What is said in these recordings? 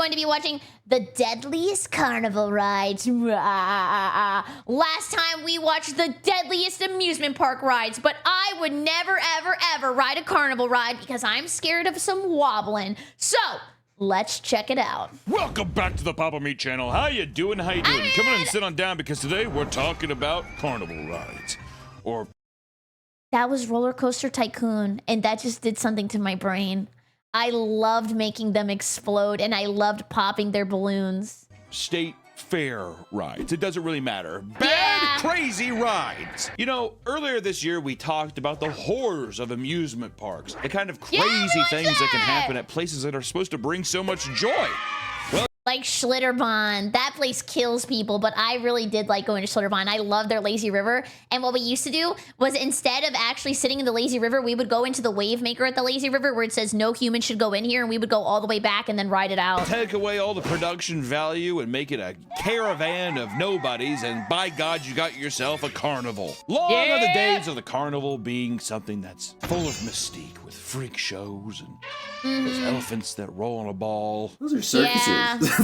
going to be watching the Deadliest Carnival Rides. Last time we watched the Deadliest Amusement Park rides, but I would never, ever, ever ride a carnival ride because I'm scared of some wobbling. So, let's check it out. Welcome back to the Papa Meat channel. How you doing? How you doing? Come on and sit on down because today we're talking about carnival rides. Or that was Roller Coaster Tycoon, and that just did something to my brain. I loved making them explode, and I loved popping their balloons. state fair rides. It doesn't really matter. Bad, crazy rides. You know, earlier this year, we talked about the horrors of amusement parks. The kind of crazy things that can happen at places that are supposed to bring so much joy. Well, like Schlitterbahn. That place kills people, but I really did like going to Schlitterbahn. I love their lazy river. And what we used to do was instead of actually sitting in the lazy river, we would go into the wave maker at the lazy river where it says no human should go in here, and we would go all the way back and then ride it out. Take away all the production value and make it a caravan of nobodies, and by God, you got yourself a carnival. Long are the days of the carnival being something that's full of mystique with freak shows and those elephants that roll on a ball. Those are circuses. Yeah. Wait,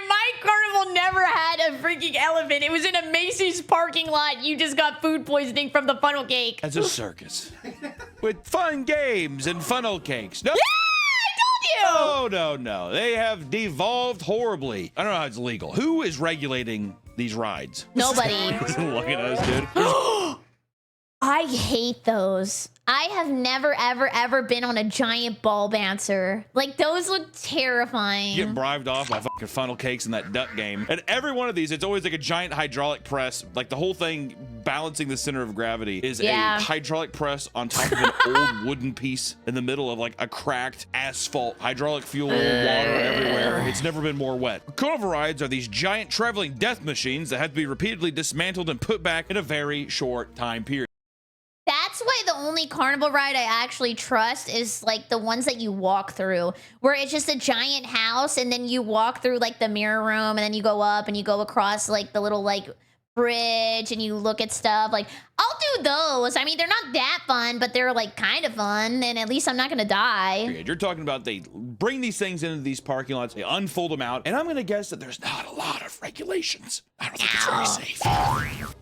my carnival never had a freaking elephant. It was in a Macy's parking lot. You just got food poisoning from the funnel cake. That's a circus. With fun games and funnel cakes. No. Yeah, I told you! Oh, no. They have devolved horribly. I don't know how it's legal. Who is regulating these rides? Nobody. Look at us, dude. I hate those. I have never, ever, ever been on a giant ball bouncer. Like, those look terrifying. You get bribed off by fucking funnel cakes in that duck game. And every one of these, it's always like a giant hydraulic press. Like, the whole thing balancing the center of gravity is a hydraulic press on top of an old wooden piece in the middle of like a cracked asphalt. Hydraulic fuel, water everywhere. It's never been more wet. Carnival rides are these giant traveling death machines that have to be repeatedly dismantled and put back in a very short time period. That's why the only carnival ride I actually trust is like the ones that you walk through, where it's just a giant house and then you walk through like the mirror room and then you go up and you go across like the little like bridge and you look at stuff. Like, I'll do those. I mean, they're not that fun, but they're like kind of fun, and at least I'm not gonna die. You're talking about they bring these things into these parking lots, they unfold them out, and I'm gonna guess that there's not a lot of regulations. I don't think it's very safe.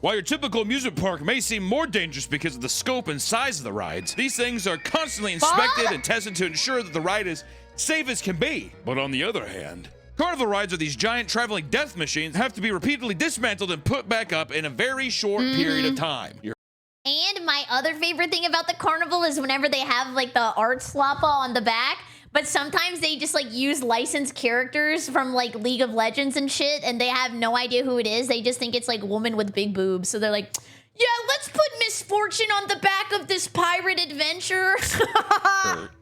While your typical amusement park may seem more dangerous because of the scope and size of the rides, these things are constantly inspected and tested to ensure that the ride is safe as can be. But on the other hand, carnival rides are these giant traveling death machines that have to be repeatedly dismantled and put back up in a very short period of time. And my other favorite thing about the carnival is whenever they have like the art slappa on the back, but sometimes they just like use licensed characters from like League of Legends and shit, and they have no idea who it is. They just think it's like woman with big boobs. So they're like, yeah, let's put Misfortune on the back of this pirate adventure.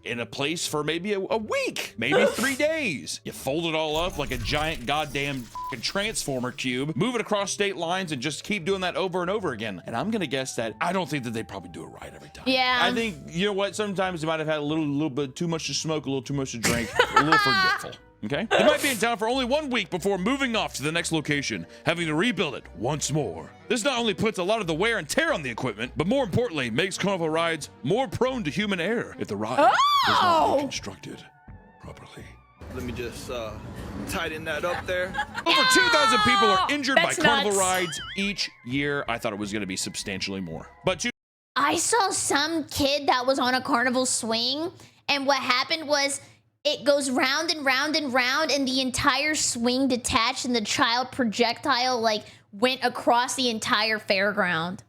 In a place for maybe a week, maybe 3 days. You fold it all up like a giant goddamn transformer cube, move it across state lines, and just keep doing that over and over again. And I'm gonna guess that I don't think that they probably do it right every time. Yeah. I think, you know what, sometimes they might have had a little bit too much to smoke, a little too much to drink, a little forgetful. Okay? They might be in town for only 1 week before moving off to the next location, having to rebuild it once more. This not only puts a lot of the wear and tear on the equipment, but more importantly, makes carnival rides more prone to human error if the ride is not constructed properly. Let me just tighten that up there. Over 2,000 people are injured by carnival nuts. rides each year. I thought it was going to be substantially more. But I saw some kid that was on a carnival swing, and what happened was it goes round and round and round, and the entire swing detached, and the child projectile like went across the entire fairground.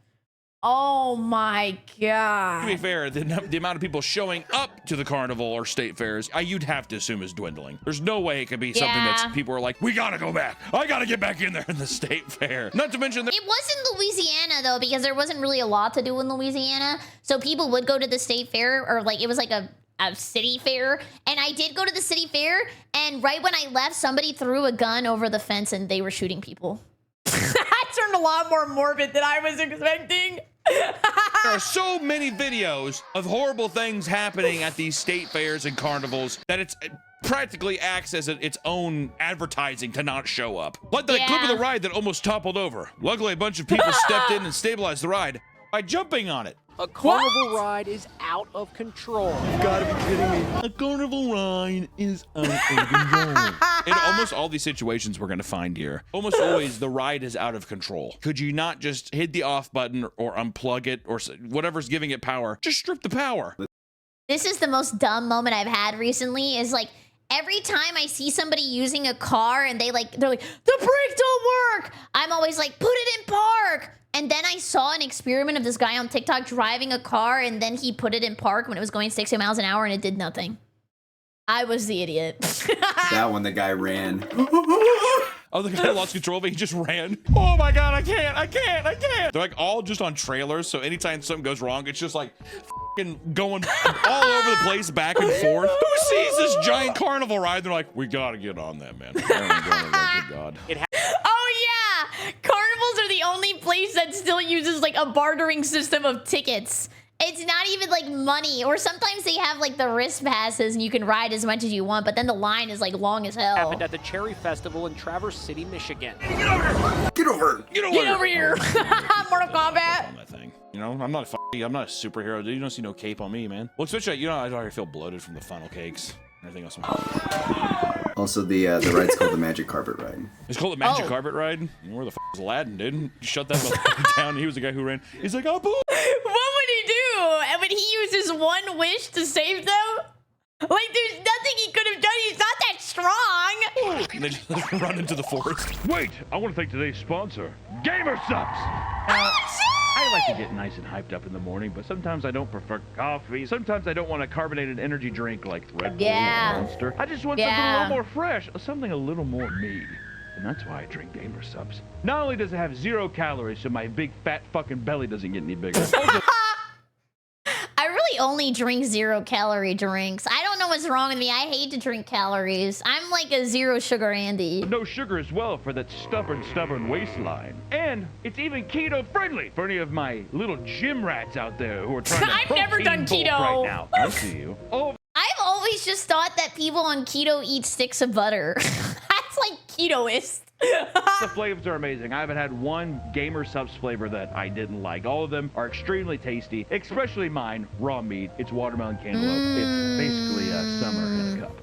Oh my God. to be fair, the amount of people showing up to the carnival or state fairs, you'd have to assume is dwindling. There's no way it could be something that's people are like, we gotta go back. I gotta get back in there in the state fair. Not to mention it was in Louisiana though, because there wasn't really a lot to do in Louisiana. So people would go to the state fair, or like it was like a city fair, and I did go to the city fair, and right when I left, somebody threw a gun over the fence and they were shooting people. That turned a lot more morbid than I was expecting. There are so many videos of horrible things happening at these state fairs and carnivals that it's practically acts as its own advertising to not show up. Like that clip of the ride that almost toppled over. Luckily, a bunch of people stepped in and stabilized the ride by jumping on it. A carnival ride is out of control. You gotta be kidding me. A carnival ride is out of control. In almost all these situations we're gonna find here, almost always the ride is out of control. Could you not just hit the off button or unplug it or whatever's giving it power? Just strip the power. This is the most dumb moment I've had recently is like every time I see somebody using a car and they're like, the brakes don't work. I'm always like, put it in park. And then I saw an experiment of this guy on TikTok driving a car and then he put it in park when it was going 60 miles an hour and it did nothing. I was the idiot. That one, the guy ran. Oh, the guy lost control of it. He just ran. Oh my God, I can't. They're like all just on trailers. So anytime something goes wrong, it's just like going all over the place, back and forth. Who sees this giant carnival ride? They're like, we gotta get on that, man. Good God. Oh yeah, carnivals are the only place that still uses like a bartering system of tickets. It's not even like money, or sometimes they have like the wrist passes and you can ride as much as you want, but then the line is like long as hell. Happened at the Cherry Festival in Traverse City, Michigan. Get over here. Mortal Kombat. On that thing. You know, I'm not a superhero, dude. You don't see no cape on me, man. Well, especially, you know, I already feel bloated from the funnel cakes and everything else. Also, the ride's called the Magic Carpet Ride. It's called the Magic Carpet Ride. You know, where the is Aladdin, dude? You shut that motherfucker down. He was the guy who ran. He's like, oh, boo. What would he do? And would he use his one wish to save them? Like, there's nothing he could have done. He's not that strong. And they just run into the forest. Wait, I want to thank today's sponsor, Gamer Subs. I like to get nice and hyped up in the morning, but sometimes I don't prefer coffee. Sometimes I don't want a carbonated energy drink like Red Bull or Monster. I just want something a little more fresh, something a little more me. And that's why I drink Gamer Subs. Not only does it have 0 calories, so my big fat fucking belly doesn't get any bigger. I really only drink 0 calorie drinks. I don't know what's wrong with me. I hate to drink calories. I'm like a 0 sugar Andy. No sugar as well for that stubborn waistline. And it's even keto friendly for any of my little gym rats out there who are trying to I've never done protein keto. bulk right now. I see you. Oh. I've always just thought that people on keto eat sticks of butter. That's like ketoist. The flavors are amazing. I haven't had one Gamer Subs flavor that I didn't like. All of them are extremely tasty, especially mine, raw meat. It's watermelon cantaloupe. It's basically summer in a cup.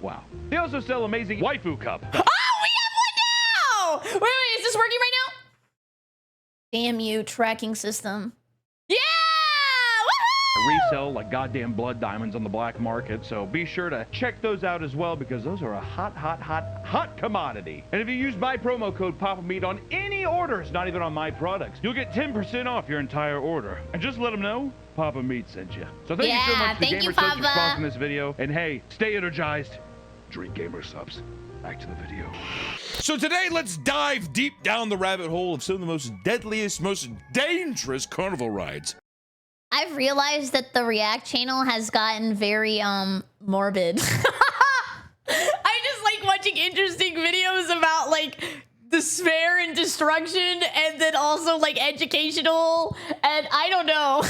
Wow. They also sell amazing waifu cup. Oh, we have one now! Wait, is this working right now? Damn you, tracking system. Yeah! Resell like goddamn blood diamonds on the black market, so be sure to check those out as well because those are a hot commodity. And if you use my promo code PAPAMeat on any orders, not even on my products, you'll get 10% off your entire order. And just let them know Papa Meat sent you. So thank you so much to Gamer Subs for sponsoring this video. And hey, stay energized, drink Gamer Subs. Back to the video. So today, let's dive deep down the rabbit hole of some of the most deadliest, most dangerous carnival rides. I've realized that the React channel has gotten very morbid. I just like watching interesting videos about like despair and destruction, and then also like educational, and I don't know.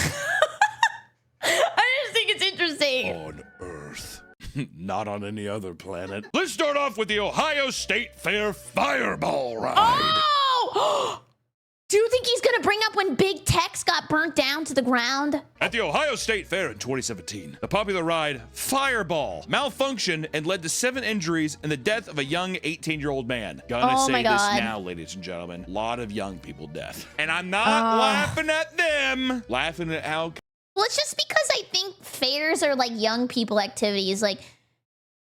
I just think it's interesting. On Earth, not on any other planet. Let's start off with the Ohio State Fair Fireball Ride. Oh! Do you think he's gonna bring up when Big Tex got burnt down to the ground? At the Ohio State Fair in 2017, the popular ride Fireball malfunctioned and led to 7 injuries and the death of a young 18-year-old man. Gonna say this now, ladies and gentlemen. A lot of young people death. And I'm not laughing at them. Laughing at how... Well, it's just because I think fairs are like young people activities. Like,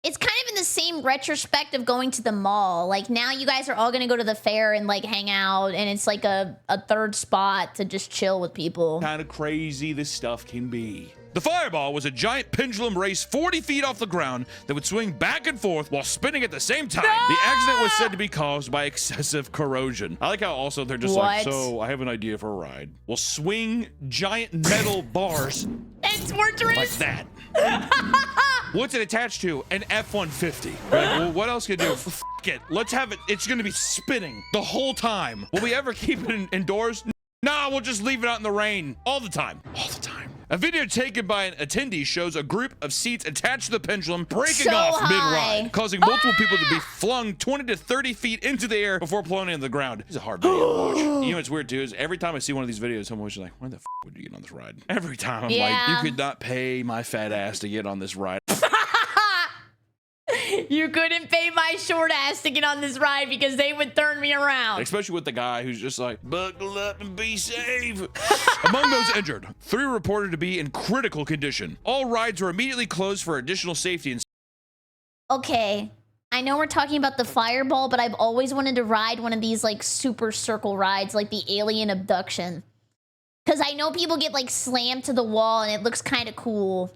it's kind of in the same retrospect of going to the mall. Like, now you guys are all going to go to the fair and, like, hang out, and it's, like, a third spot to just chill with people. Kind of crazy this stuff can be. The Fireball was a giant pendulum race 40 feet off the ground that would swing back and forth while spinning at the same time. The accident was said to be caused by excessive corrosion. I like how also they're just like, so I have an idea for a ride. We'll swing giant metal bars. And torturous. Like that. What's it attached to? An F-150. Like, well, what else can you do? F it. Let's have it. It's going to be spinning the whole time. Will we ever keep it indoors? Nah, we'll just leave it out in the rain all the time. All the time. A video taken by an attendee shows a group of seats attached to the pendulum breaking So off high. mid-ride, causing multiple people to be flung 20 to 30 feet into the air before plummeting to the ground. It's a hard video to watch. You know what's weird too is every time I see one of these videos, I'm always like, why the f would you get on this ride? Every time I'm like, Yeah. you could not pay my fat ass to get on this ride. You couldn't pay my short ass to get on this ride because they would turn me around. Especially with the guy who's just like, buckle up and be safe. Among those injured, 3 were reported to be in critical condition. All rides were immediately closed for additional safety and Okay, I know we're talking about the fireball, but I've always wanted to ride one of these like super circle rides, like the alien abduction. Because I know people get like slammed to the wall and it looks kind of cool.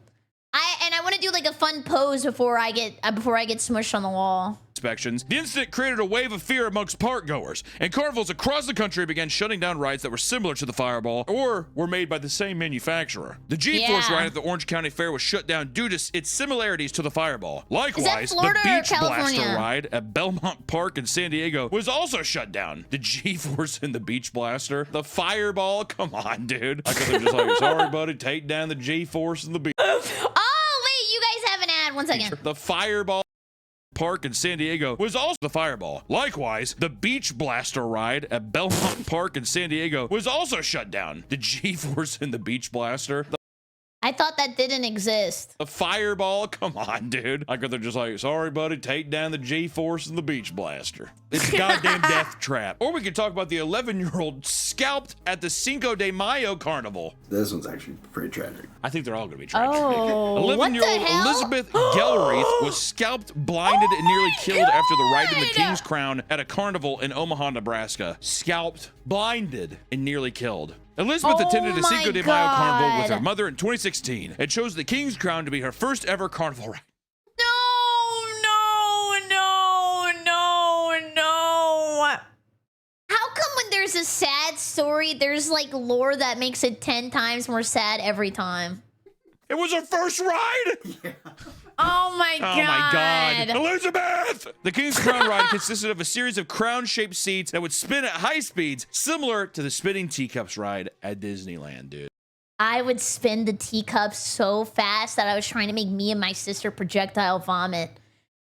I want to do like a fun pose before I get smushed on the wall. inspections. The incident created a wave of fear amongst park goers, and carnivals across the country began shutting down rides that were similar to the Fireball or were made by the same manufacturer. The G-Force ride at the Orange County Fair was shut down due to its similarities to the Fireball. Likewise, the Florida or Beach Blaster California? ride at Belmont Park in San Diego was also shut down. The G-Force and the Beach Blaster, the Fireball, come on, dude. I guess I'm just like, sorry, buddy, take down the G-Force and the Beach. Oh, wait, you guys have an ad. One second. The Fireball Park in San Diego was also the Fireball. Likewise, the Beach Blaster ride at Belmont Park in San Diego was also shut down. The G-Force and the Beach Blaster, I thought that didn't exist. the Fireball, come on, dude. I could they're just like, sorry, buddy, take down the G-Force and the Beach Blaster. It's a goddamn death trap. Or we could talk about the 11-year-old scalped at the Cinco de Mayo Carnival. This one's actually pretty tragic. I think they're all gonna be tragic. Oh, what the 11-year-old hell? Elizabeth Gelreath was scalped, blinded, and nearly killed after the ride in the King's Crown at a carnival in Omaha, Nebraska. Scalped, blinded, and nearly killed. Elizabeth attended a my Cinco de Mayo carnival with her God. mother in 2016 and chose the King's Crown to be her first ever carnival ride. No. How come when there's a sad story, there's like lore that makes it 10 times more sad every time? It was her first ride! Oh my God. Oh my God. Elizabeth! The King's Crown ride consisted of a series of crown-shaped seats that would spin at high speeds, similar to the spinning teacups ride at Disneyland, dude. I would spin the teacups so fast that I was trying to make me and my sister projectile vomit.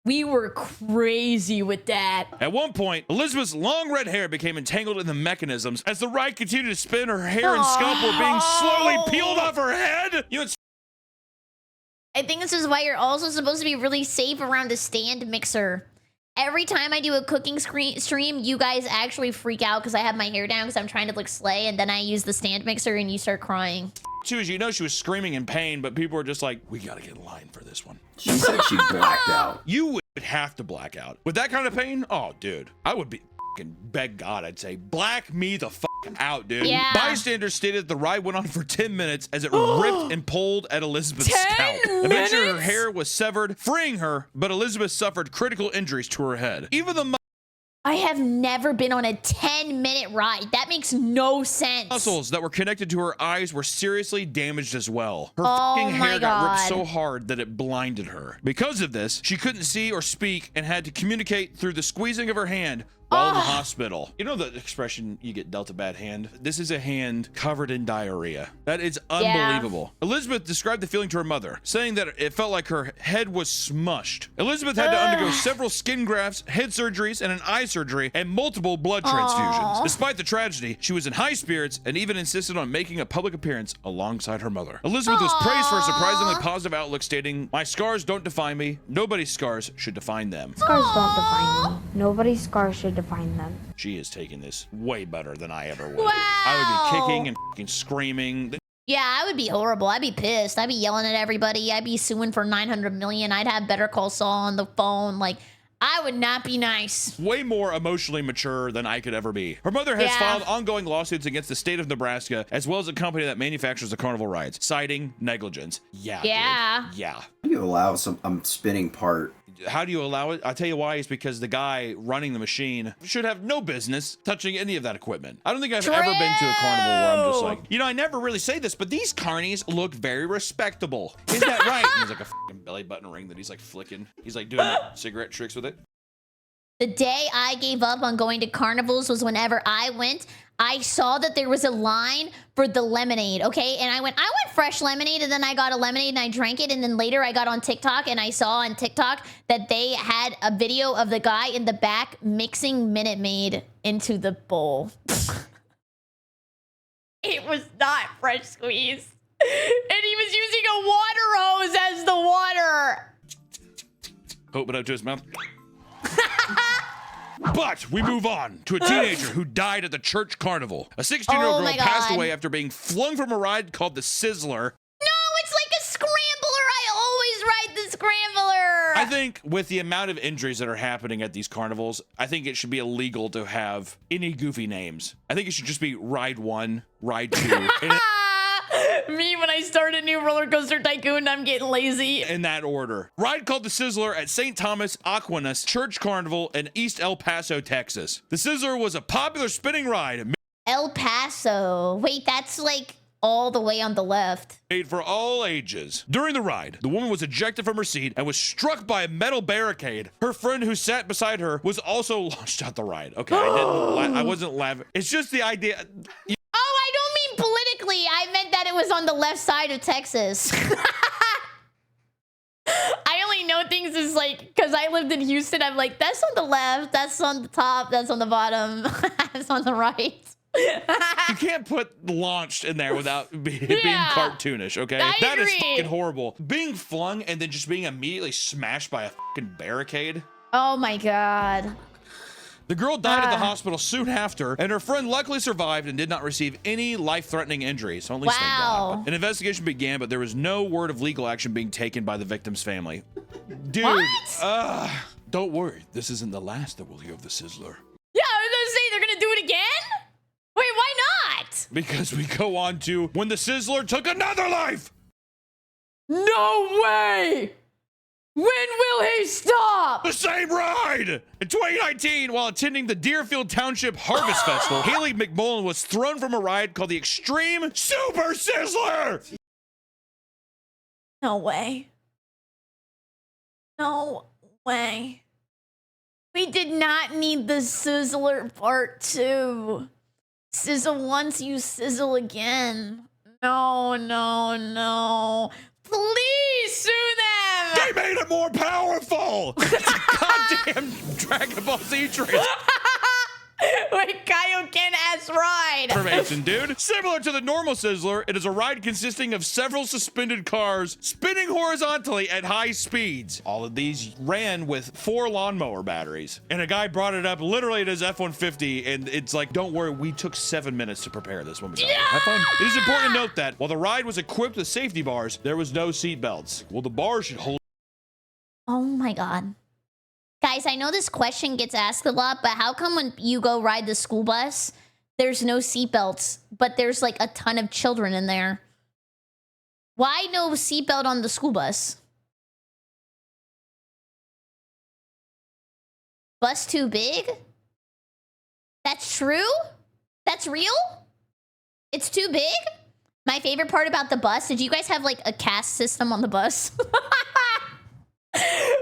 We were crazy with that. At one point, Elizabeth's long red hair became entangled in the mechanisms. As the ride continued to spin, her hair and scalp were being slowly peeled off her head. You know, it's I think this is why you're also supposed to be really safe around a stand mixer. Every time I do a cooking stream, you guys actually freak out because I have my hair down because I'm trying to look slay, and then I use the stand mixer and you start crying. too, is you know she was screaming in pain, but people were just like, we gotta get in line for this one. She said she blacked out. You would have to black out. With that kind of pain? Oh, dude. I would be fucking beg God, I'd say, black me the fuck out, dude. Yeah. Bystanders stated the ride went on for 10 minutes as it ripped and pulled at Elizabeth's 10 scalp. Eventually, her minutes? hair was severed, freeing her, but Elizabeth suffered critical injuries to her head. Even the I have never been on a 10-minute ride. That makes no sense. muscles that were connected to her eyes were seriously damaged as well. Her Oh fucking my hair got ripped God. so hard that it blinded her. Because of this, she couldn't see or speak and had to communicate through the squeezing of her hand while in the hospital. You know the expression, you get dealt a bad hand? This is a hand covered in diarrhea. That is unbelievable. Elizabeth described the feeling to her mother, saying that it felt like her head was smushed. Elizabeth had to undergo several skin grafts, head surgeries, and an eye surgery, and multiple blood transfusions. Despite the tragedy, she was in high spirits and even insisted on making a public appearance alongside her mother. Elizabeth was praised for a surprisingly positive outlook, stating, "My scars don't define me. Nobody's scars should define them." Scars don't define me. Nobody's scars should define them. She is taking this way better than I ever would. I would be kicking and fucking screaming. Yeah, I would be horrible. I'd be pissed. I'd be yelling at everybody. I'd be suing for 900 million. I'd have Better Call Saul on the phone. Like, I would not be nice. Way more emotionally mature than I could ever be. Her mother has filed ongoing lawsuits against the state of Nebraska, as well as a company that manufactures the carnival rides, citing negligence. Yeah. Yeah. Dude. Yeah. How do you allow some spinning part? How do you allow it? I'll tell you why. It's because the guy running the machine should have no business touching any of that equipment. I don't think I've ever been to a carnival where I'm just like, you know, I never really say this, but these carnies look very respectable. Is that right? And he's like a fucking belly button ring that he's like flicking. He's like doing cigarette tricks with it. The day I gave up on going to carnivals was whenever I went, I saw that there was a line for the lemonade, okay? And I went fresh lemonade, and then I got a lemonade and I drank it, and then later I got on TikTok and I saw on TikTok that they had a video of the guy in the back mixing Minute Maid into the bowl. It was not fresh squeezed. And he was using a water hose as the water. Open up to his mouth. But we move on to a teenager who died at the church carnival. A 16-year-old girl passed away after being flung from a ride called the Sizzler. No, it's like a scrambler. I always ride the scrambler. I think with the amount of injuries that are happening at these carnivals, I think it should be illegal to have any goofy names. I think it should just be Ride 1, Ride 2. Me, when I start a new roller coaster tycoon, I'm getting lazy. In that order. Ride called the Sizzler at St. Thomas Aquinas Church Carnival in East El Paso, Texas. The Sizzler was a popular spinning ride El Paso. Wait, that's like all the way on the left. made for all ages. During the ride, the woman was ejected from her seat and was struck by a metal barricade. Her friend who sat beside her was also launched out the ride. Okay, I wasn't laughing. It's just the idea. I don't mean politically. I meant that it was on the left side of Texas. I only know things is like, because I lived in Houston, I'm like, that's on the left, that's on the top, that's on the bottom, that's on the right. You can't put launched in there without being cartoonish, okay? That is fucking horrible. Being flung and then just being immediately smashed by a fucking barricade. Oh my God. The girl died at the hospital soon after, and her friend luckily survived and did not receive any life-threatening injuries. So at least thank God. An investigation began, but there was no word of legal action being taken by the victim's family. Dude, don't worry. This isn't the last that we'll hear of the Sizzler. Yeah, I was gonna say they're gonna do it again? Wait, why not? Because we go on to when the Sizzler took another life. No way! When will he stop? The same ride! In 2019, while attending the Deerfield Township Harvest Festival, Haley McMullen was thrown from a ride called the Extreme Super Sizzler! No way. No way. We did not need the Sizzler part 2. Sizzle once, you sizzle again. No, no, no. Please sue them! They made it more powerful! It's a goddamn Dragon Ball Z trick. Wait, Kaioken-ass ride. Information, dude. Similar to the normal Sizzler, it is a ride consisting of several suspended cars spinning horizontally at high speeds. All of these ran with 4 lawnmower batteries. And a guy brought it up literally at his F-150, and it's like, don't worry, we took 7 minutes to prepare this when we got here. Have fun. It is important to note that while the ride was equipped with safety bars, there was no seat belts. Well, the bars should hold. Oh my God. Guys, I know this question gets asked a lot, but how come when you go ride the school bus, there's no seatbelts, but there's like a ton of children in there? Why no seatbelt on the school bus? Bus too big? That's true? That's real? It's too big? My favorite part about the bus, did you guys have like a caste system on the bus?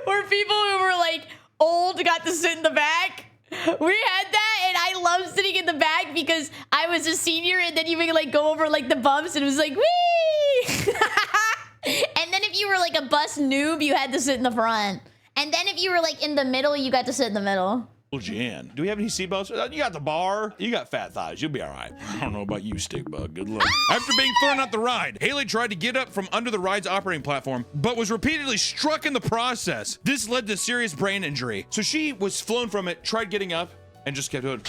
Where people who were like old got to sit in the back. We had that, and I loved sitting in the back because I was a senior, and then you would like go over like the bumps, and it was like whee. And then if you were like a bus noob, you had to sit in the front. And then if you were like in the middle, you got to sit in the middle. Jan, do we have any seatbelts? You got the bar. You got fat thighs. You'll be all right. I don't know about you, Stickbug. Good luck. After being thrown out the ride, Haley tried to get up from under the ride's operating platform, but was repeatedly struck in the process. This led to serious brain injury. So she was flown from it, tried getting up, and just kept going.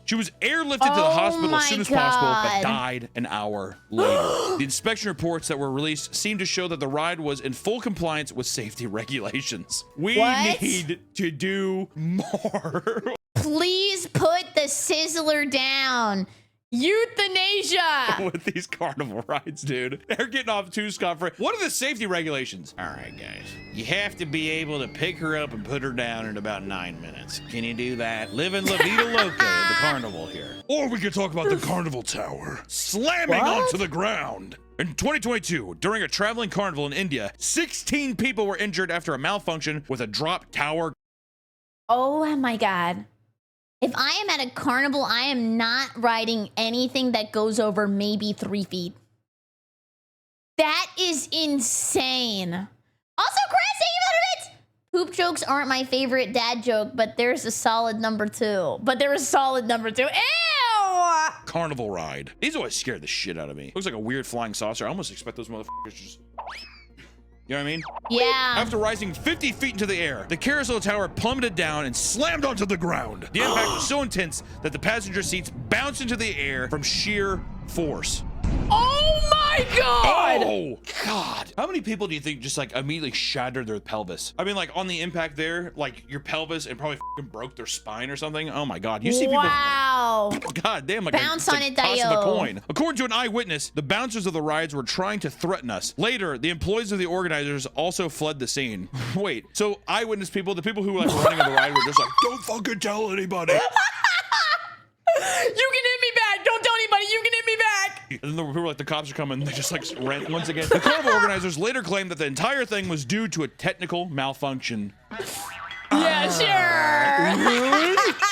She was airlifted to the hospital as soon as possible, but died an hour later. The inspection reports that were released seem to show that the ride was in full compliance with safety regulations. We need to do more. Please put the Sizzler down. Euthanasia! With these carnival rides, dude. They're getting off too scot-free. What are the safety regulations? All right, guys. You have to be able to pick her up and put her down in about 9 minutes. Can you do that? Living La Vida Loca at the carnival here. Or we could talk about the carnival tower slamming onto the ground. In 2022, during a traveling carnival in India, 16 people were injured after a malfunction with a drop tower. Oh my God. If I am at a carnival, I am not riding anything that goes over maybe 3 feet. That is insane. Also, Chris, thank you for the bits. Poop jokes aren't my favorite dad joke, but there's a solid number 2. Ew. Carnival ride. These always scare the shit out of me. Looks like a weird flying saucer. I almost expect those motherfuckers to just... You know what I mean? Yeah. After rising 50 feet into the air, the carousel tower plummeted down and slammed onto the ground. The impact was so intense that the passenger seats bounced into the air from sheer force. Oh my God! Oh God! How many people do you think just like immediately shattered their pelvis? I mean, like on the impact there, like your pelvis and probably broke their spine or something. Oh my God! You see people? Wow! God damn! Like Bounce on it, tossing a Dio. coin. According to an eyewitness, the bouncers of the rides were trying to threaten us. Later, the employees of the organizers also fled the scene. Wait, so eyewitness people, the people who were like running on the ride, were just like, "Don't fucking tell anybody." You can hit me back. Don't tell anybody. You can hit me back. And then the people like the cops are coming. They just like ran once again. The carnival organizers later claimed that the entire thing was due to a technical malfunction. Yeah, sure.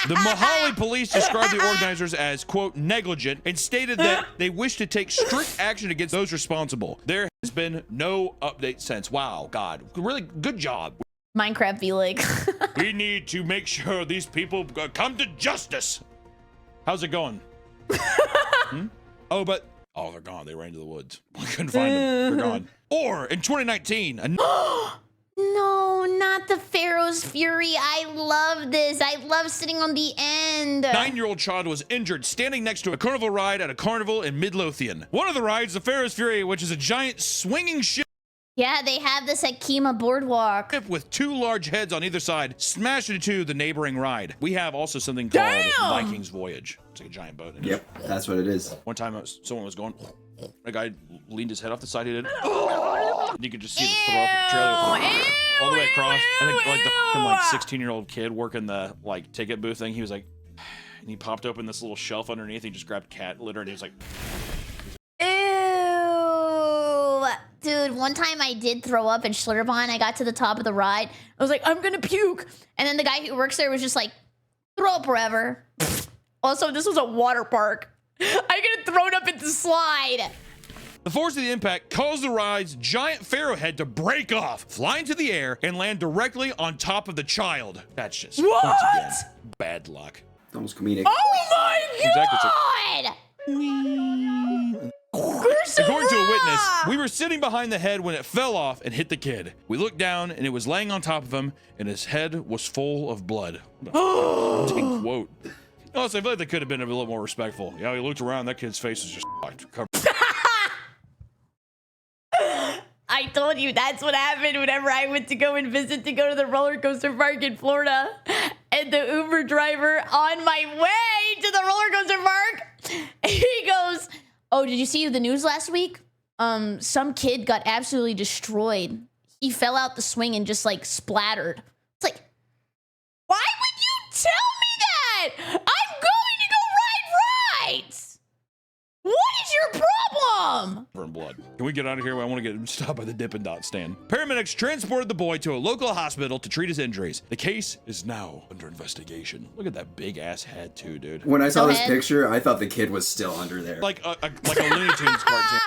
The Mohali police described the organizers as, quote, negligent and stated that they wish to take strict action against those responsible. There has been no update since. Wow, God, really good job. Minecraft be like. We need to make sure these people come to justice. How's it going? Oh, but they're gone. They ran to the woods. We couldn't find them. They're gone. Or in 2019, No, not the Pharaoh's Fury. I love this. I love sitting on the end. 9-year-old child was injured standing next to a carnival ride at a carnival in Midlothian. One of the rides, the Pharaoh's Fury, which is a giant swinging ship Yeah, they have this at Kima Boardwalk. with 2 large heads on either side, smashed into the neighboring ride. We have also something called Damn! Viking's Voyage. It's like a giant boat. Yep, that's what it is. One time someone was going, a guy leaned his head off the side, he did. You could just see the throw up the trailer all the way across. And then like the fucking like 16-year-old kid working the like ticket booth thing, he was like, and he popped open this little shelf underneath, he just grabbed cat litter and he was like, Ew. Dude, one time I did throw up in Schlitterbahn. I got to the top of the ride. I was like, I'm gonna puke. And then the guy who works there was just like, throw up wherever. Also, this was a water park. I could have thrown up at the slide. the force of the impact caused the ride's giant pharaoh head to break off, fly into the air, and land directly on top of the child. That's just What? once again, bad luck. Almost comedic. Oh my Exactly. God! We're so According to a witness, raw! we were sitting behind the head when it fell off and hit the kid. We looked down and it was laying on top of him, and his head was full of blood. Quote. Also, I feel like they could have been a little more respectful. Yeah, he looked around, that kid's face was just covered. I told you that's what happened whenever I went to go and visit to go to the roller coaster park in Florida. And the Uber driver on my way to the roller coaster park, he goes, "Oh, did you see the news last week? Some kid got absolutely destroyed. He fell out the swing and just like splattered." It's like, why would you tell me that? I'm going to go ride rides. What is your problem? In blood. Can we get out of here? I want to get stopped by the Dippin' Dot stand. Paramedics transported the boy to a local hospital to treat his injuries. The case is now under investigation. Look at that big ass head too, dude. When I saw this ahead. picture, I thought the kid was still under there. Like a Looney Tunes cartoon.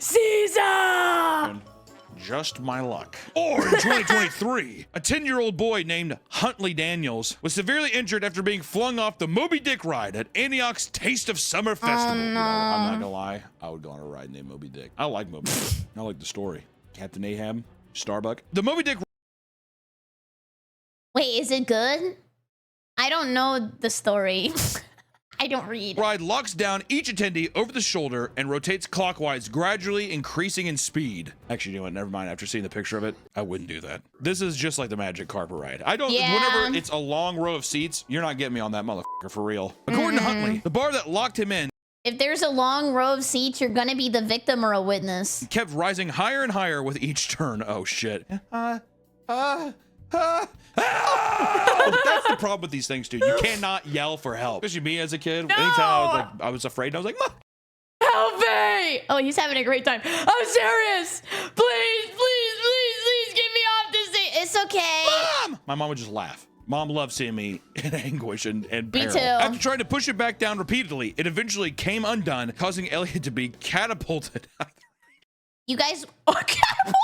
Caesar! Just my luck. Or in 2023, a 10-year-old boy named Huntley Daniels was severely injured after being flung off the Moby Dick ride at Antioch's Taste of Summer Festival. You know, I'm not gonna lie, I would go on a ride named Moby Dick. I like Moby Dick. I like the story. Captain Ahab, Starbuck. The Moby Dick Wait, is it good? I don't know the story. I don't read. ride locks down each attendee over the shoulder and rotates clockwise, gradually increasing in speed. Actually, you know what? Never mind. After seeing the picture of it, I wouldn't do that. This is just like the Magic Carpet ride. I don't. Yeah. Whenever it's a long row of seats, you're not getting me on that motherfucker for real. According to Huntley, the bar that locked him in If there's a long row of seats, you're gonna be the victim or a witness. kept rising higher and higher with each turn. Oh shit. That's the problem with these things, dude. You cannot yell for help. Especially me as a kid. Anytime I was afraid, I was like, "Mom." Help me! Oh, he's having a great time. I'm serious! Please, please, please, please get me off this thing. It's okay. my mom would just laugh. Mom loves seeing me in anguish and peril. too. After trying to push it back down repeatedly, it eventually came undone, causing Elliot to be catapulted. You guys are catapulted?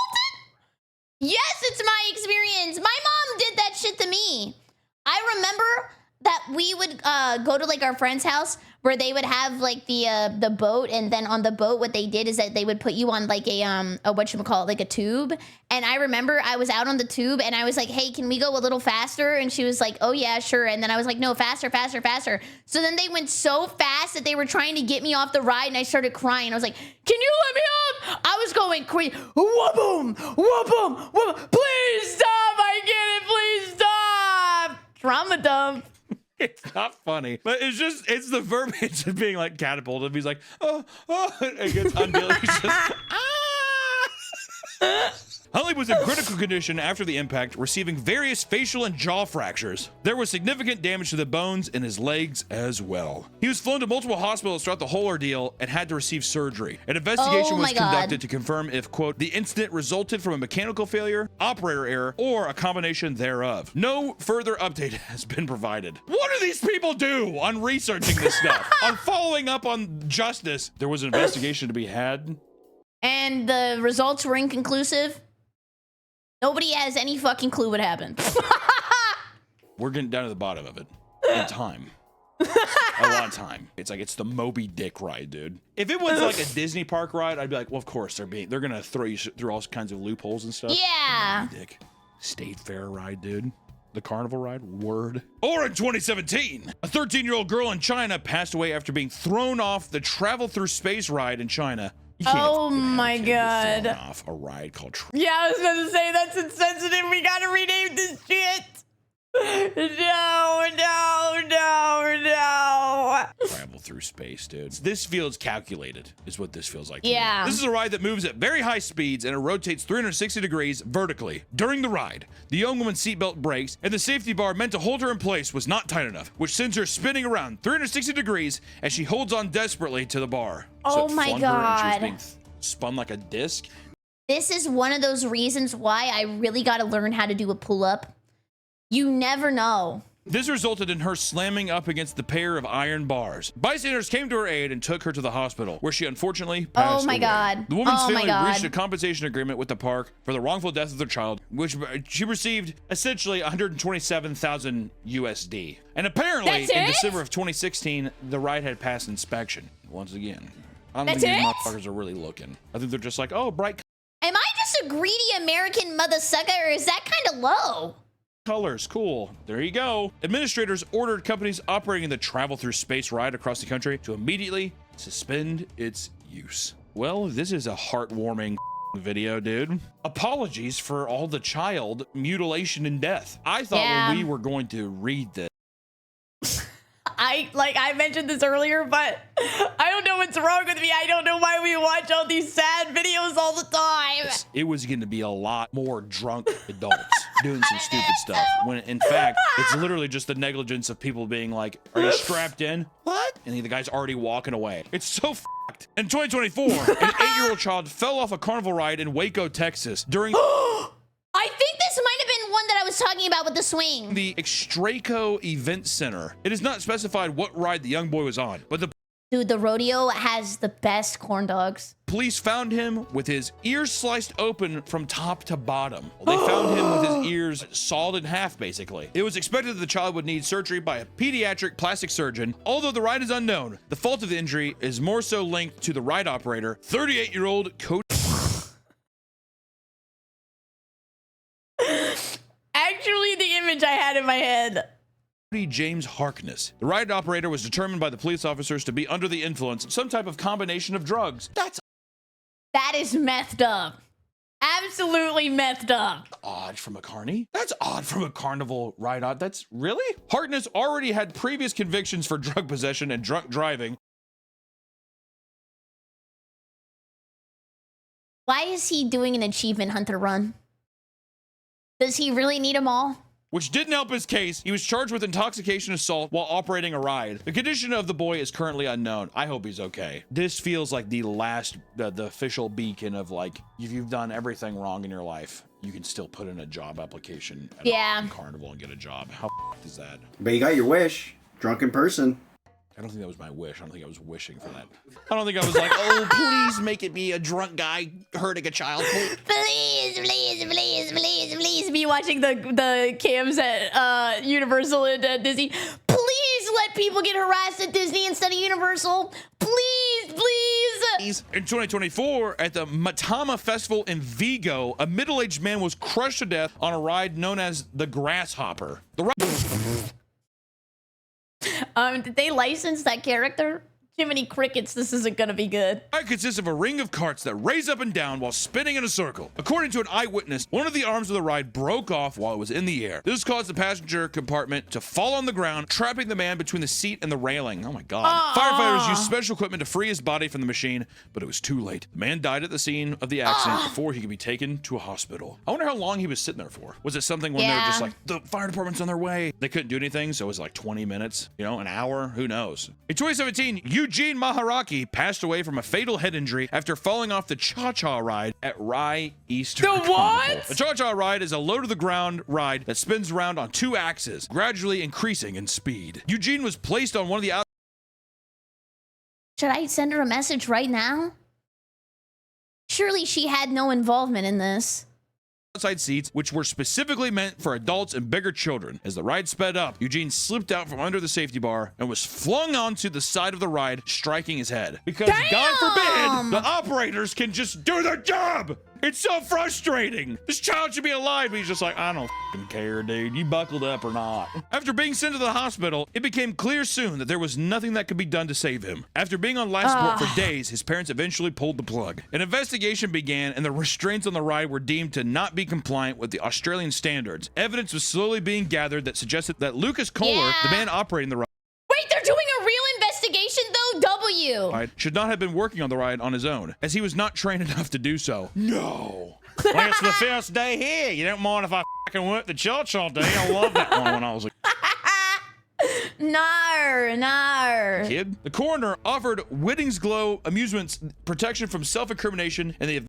Yes, it's my experience. My mom did that shit to me. I remember that we would go to like our friend's house where they would have like the boat, and then on the boat what they did is that they would put you on like a whatchamacallit, like a tube. And I remember I was out on the tube and I was like, hey, can we go a little faster? And she was like, oh yeah, sure. And then I was like, no, faster, faster, faster. So then they went so fast that they were trying to get me off the ride, and I started crying. I was like, can you let me off? I was going crazy. Whoop-boom, whoop-boom, whoop-boom. Please stop, I get it, please stop. Trauma dump. It's not funny, but it's the verbiage of being like catapulted. He's like, oh, it gets unveiled. He's just, ah. Huntley was in critical condition after the impact, receiving various facial and jaw fractures. There was significant damage to the bones in his legs as well. He was flown to multiple hospitals throughout the whole ordeal and had to receive surgery. An investigation was conducted to confirm if, quote, the incident resulted from a mechanical failure, operator error, or a combination thereof. No further update has been provided. What do these people do on researching this stuff? On following up on justice? There was an investigation to be had. And the results were inconclusive. Nobody has any fucking clue what happened. We're getting down to the bottom of it in time. A lot of time. It's like it's the Moby Dick ride, dude. If it was like a Disney park ride, I'd be like, well, of course they're gonna throw you through all kinds of loopholes and stuff. Yeah. Moby Dick. State Fair ride, dude. The carnival ride, word. Or in 2017, a 13-year-old girl in China passed away after being thrown off the Travel Through Space ride in China. Oh my god. Thrown off a ride called Yeah, I was gonna say that's insensitive. We gotta rename this shit. No. Travel Through Space, dude. This feels calculated, is what this feels like. Yeah. This is a ride that moves at very high speeds and it rotates 360 degrees vertically. During the ride, the young woman's seatbelt breaks and the safety bar meant to hold her in place was not tight enough, which sends her spinning around 360 degrees as she holds on desperately to the bar. Oh my flung her and she was god. being spun like a disc. This is one of those reasons why I really gotta learn how to do a pull-up. You never know. This resulted in her slamming up against the pair of iron bars. Bystanders came to her aid and took her to the hospital, where she unfortunately passed away. God. The woman's Oh my family God. reached a compensation agreement with the park for the wrongful death of their child, which she received essentially 127,000 USD. And apparently, That's in it? December of 2016, the ride had passed inspection. Once again, I don't That's think these it? motherfuckers are really looking. I think they're just like, oh, bright Am I just a greedy American mother sucker, or is that kind of low? colors, cool. There you go. Administrators ordered companies operating the Travel Through Space ride across the country to immediately suspend its use. Well, this is a heartwarming video, dude. Apologies for all the child mutilation and death. I thought when we were going to read this, I mentioned this earlier, but I don't know what's wrong with me. I don't know why we watch all these sad videos all the time. it was going to be a lot more drunk adults doing some stupid stuff. When in fact, it's literally just the negligence of people being like, are you strapped in? What? And the guy's already walking away. It's so f***ed. In 2024, an 8-year-old child fell off a carnival ride in Waco, Texas during I think this might have been one that I was talking about with the swing. the Extraco Event Center. It is not specified what ride the young boy was on, but the Dude, the rodeo has the best corn dogs. police found him with his ears sliced open from top to bottom. They found him with his ears sawed in half, basically. It was expected that the child would need surgery by a pediatric plastic surgeon. Although the ride is unknown, the fault of the injury is more so linked to the ride operator, 38-year-old Cody. Actually, the image I had in my head. James Harkness. The ride operator was determined by the police officers to be under the influence of some type of combination of drugs. That is methed up. Absolutely methed up. Odd from a carny? That's odd from a carnival ride. Odd. That's really? Harkness already had previous convictions for drug possession and drunk driving. Why is he doing an achievement hunter run? Does he really need them all? Which didn't help his case. He was charged with intoxication assault while operating a ride. The condition of the boy is currently unknown. I hope he's okay. This feels like the last, the official beacon of like, if you've done everything wrong in your life, you can still put in a job application at Yeah. a carnival and get a job. How is that? But you got your wish. Drunken person. I don't think that was my wish. I don't think I was wishing for that. I don't think I was like, oh, please make it be a drunk guy hurting a child. Please, please, please, please, please be watching the cams at Universal and Disney. Please let people get harassed at Disney instead of Universal. Please, please. In 2024, at the Matama Festival in Vigo, a middle-aged man was crushed to death on a ride known as the Grasshopper. The Did they license that character? Jiminy Crickets, this isn't gonna be good. ride consists of a ring of carts that raise up and down while spinning in a circle. According to an eyewitness, one of the arms of the ride broke off while it was in the air. This caused the passenger compartment to fall on the ground, trapping the man between the seat and the railing. Oh my God. Firefighters used special equipment to free his body from the machine, but it was too late. The man died at the scene of the accident before he could be taken to a hospital. I wonder how long he was sitting there for. Was it something when they were just like, the fire department's on their way? They couldn't do anything, so it was like 20 minutes, you know, an hour, who knows? In 2017, Eugene Maharaki passed away from a fatal head injury after falling off the Cha-Cha ride at Rye Easter Carnival. what? The Cha-Cha ride is a low-to-the-ground ride that spins around on 2 axes, gradually increasing in speed. Eugene was placed on one of the Should I send her a message right now? Surely she had no involvement in this. outside seats, which were specifically meant for adults and bigger children. As the ride sped up, Eugene slipped out from under the safety bar and was flung onto the side of the ride, striking his head. Because God forbid, the operators can just do their job! It's so frustrating! This child should be alive, but he's just like, I don't f***ing care, dude. You buckled up or not. After being sent to the hospital, it became clear soon that there was nothing that could be done to save him. After being on life support for days, his parents eventually pulled the plug. An investigation began, and the restraints on the ride were deemed to not be compliant with the Australian standards. Evidence was slowly being gathered that suggested that Lucas Kohler, the man operating the ride, Wait, they're doing a real investigation though? W. should not have been working on the ride on his own, as he was not trained enough to do so. No. Well, it's the first day here. You don't mind if I fucking work the church all day? I love that one when I was a No. kid. The coroner offered Whitting's Glow Amusements protection from self-incrimination in the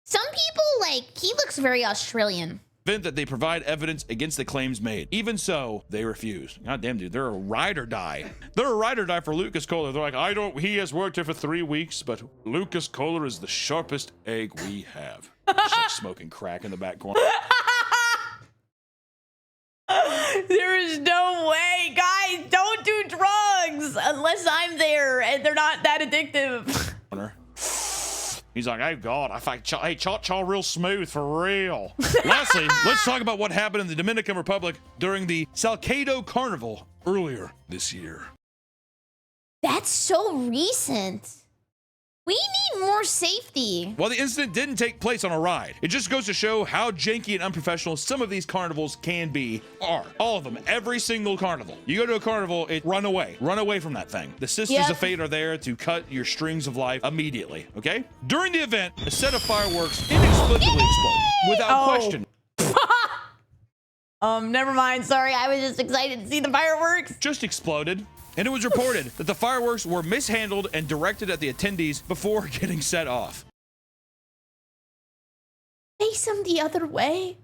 Some people, like, he looks very Australian. event that they provide evidence against the claims made. Even so, they refused. God damn, dude, they're a ride or die. They're a ride or die for Lucas Kohler. They're like, he has worked here for 3 weeks, but Lucas Kohler is the sharpest egg we have. Just like smoking crack in the back corner. There is no way. Guys, don't do drugs unless I'm there and they're not that addictive. He's like, oh God, hey, cha-cha real smooth for real. Lastly, let's talk about what happened in the Dominican Republic during the Salcedo Carnival earlier this year. That's so recent. We need more safety. While the incident didn't take place on a ride, it just goes to show how janky and unprofessional some of these carnivals can be, are. All of them, every single carnival. You go to a carnival, run away from that thing. The Sisters of Fate are there to cut your strings of life immediately, okay? During the event, a set of fireworks inexplicably exploded, without question. Never mind. Sorry, I was just excited to see the fireworks. Just exploded. And it was reported that the fireworks were mishandled and directed at the attendees before getting set off. Face them the other way.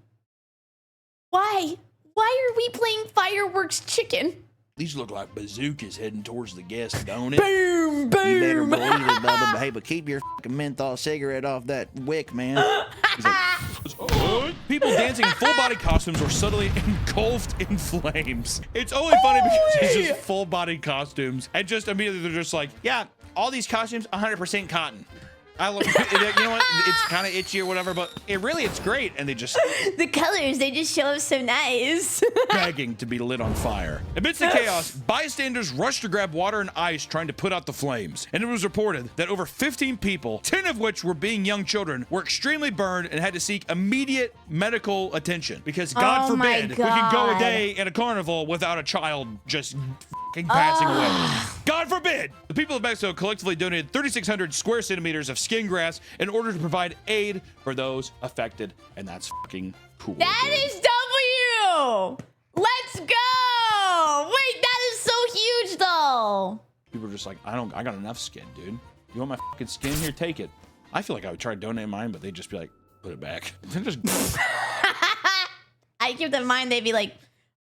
Why? Why are we playing fireworks chicken? These look like bazookas heading towards the guests, don't it? Boom, boom. You better believe it, Bubba. Hey, but keep your fucking menthol cigarette off that wick, man. People dancing in full-body costumes were suddenly engulfed in flames. It's only funny because it's just full-body costumes, and just immediately they're just like, yeah, all these costumes, 100% cotton. I look, you know what? It's kind of itchy or whatever, but it's great. And they just the colors, they just show up so nice. begging to be lit on fire. Amidst the chaos, bystanders rushed to grab water and ice, trying to put out the flames. And it was reported that over 15 people, 10 of which were being young children, were extremely burned and had to seek immediate medical attention. Because God forbid we can go a day in a carnival without a child just passing away. God forbid! The people of Mexico collectively donated 3,600 square centimeters of skin grass in order to provide aid for those affected, and that's fucking cool. That is W! Let's go! Wait, that is so huge, though. People are just like, I got enough skin, dude. You want my fucking skin? Here, take it. I feel like I would try to donate mine, but they'd just be like, Put it back. Just I keep in mind they'd be like,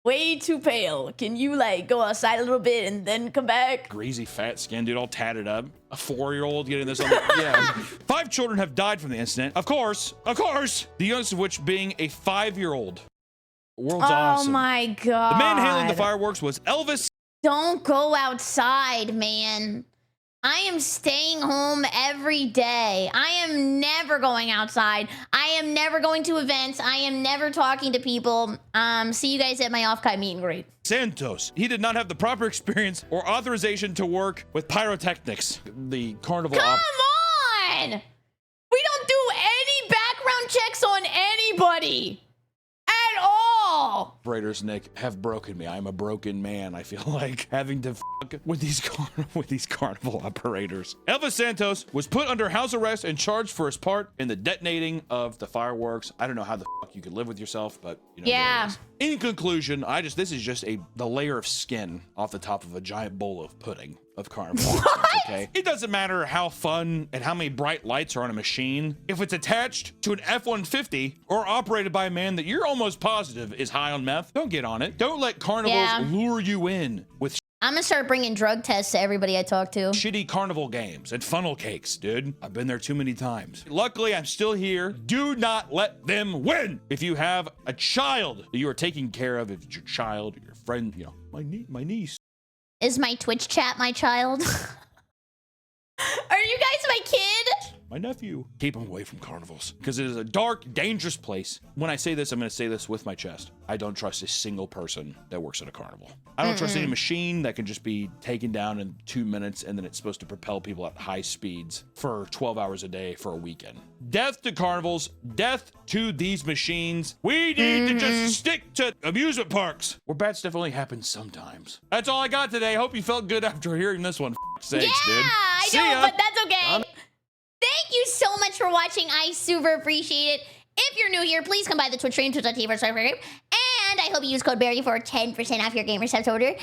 way too pale. Can you like go outside a little bit and then come back? greasy, fat skin, dude, all tatted up. A 4-year-old getting this on the, yeah. 5 children have died from the incident. Of course, the youngest of which being a 5-year-old. World's awesome. Oh my God. The man handling the fireworks was Elvis. Don't go outside, man. I am staying home every day. I am never going outside. I am never going to events. I am never talking to people. See you guys at my off-cut meet and greet. Santos. He did not have the proper experience or authorization to work with pyrotechnics. The carnival. Come on! We don't do any background checks on anybody. At all. Operators, Nick, have broken me. I'm a broken man. I feel like having to fuck with these carnival operators. Elvis Santos was put under house arrest and charged for his part in the detonating of the fireworks. I don't know how the fuck you could live with yourself, but you know. Yeah. In conclusion, this is just the layer of skin off the top of a giant bowl of pudding of carnival. Okay. It doesn't matter how fun and how many bright lights are on a machine. If it's attached to an F-150 or operated by a man that you're almost positive is high on meth, don't get on it. Don't let carnivals lure you in with I'm gonna start bringing drug tests to everybody I talk to. shitty carnival games and funnel cakes, dude. I've been there too many times. Luckily, I'm still here. Do not let them win. If you have a child that you are taking care of, if it's your child or your friend, you know, my niece. Is my Twitch chat my child? Are you guys my kid? My nephew. Keep him away from carnivals because it is a dark, dangerous place. When I say this, I'm going to say this with my chest. I don't trust a single person that works at a carnival. I don't trust any machine that can just be taken down in 2 minutes and then it's supposed to propel people at high speeds for 12 hours a day for a weekend. Death to carnivals, death to these machines. We need to just stick to amusement parks where bad stuff only happens sometimes. That's all I got today. Hope you felt good after hearing this one. Sakes, dude. I See know, ya. but that's okay. Thank you so much for watching. I super appreciate it. If you're new here, please come by the Twitch stream, twitch.tv/BerryCrepe. And I hope you use code Berry for 10% off your gamer subs order. And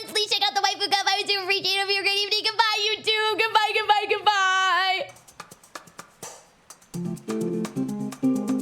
please check out the waifu cup. I would super appreciate it. Have a great evening. Goodbye, YouTube. Goodbye, goodbye, goodbye.